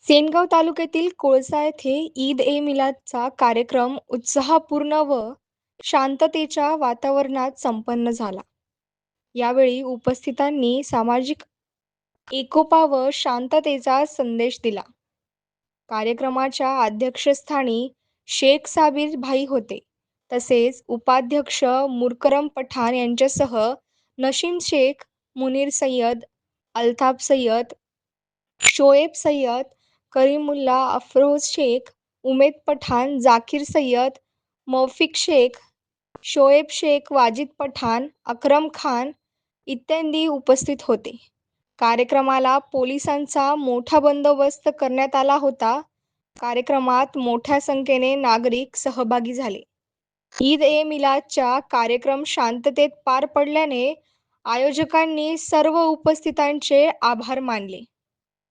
सेनगाव तालुक्यातील कोळसा येथे ईद ए मिलादचा कार्यक्रम उत्साहपूर्ण व शांततेच्या वातावरणात संपन्न झाला. यावेळी उपस्थितांनी सामाजिक एकोपा व शांततेचा संदेश दिला. कार्यक्रमाच्या अध्यक्षस्थानी शेख साबीर भाई होते. तसेच उपाध्यक्ष मुकरम पठाण यांच्यासह नशीम शेख, मुनीर सय्यद, अल्ताफ सय्यद, शोएब सय्यद, करीमुल्ला, अफरोज शेख, उमेद पठाण, जाकीर सय्यद, मौफिक शेख, शोएब शेख, वाजिद पठाण, अकरम खान इत्यादी उपस्थित होते. कार्यक्रमाला पोलिसांचा मोठा बंदोबस्त करण्यात आला होता. कार्यक्रमात मोठ्या संख्येने नागरिक सहभागी झाले. ईद ए मिलादचा कार्यक्रम शांततेत पार पडल्याने आयोजकांनी सर्व उपस्थितांचे आभार मानले.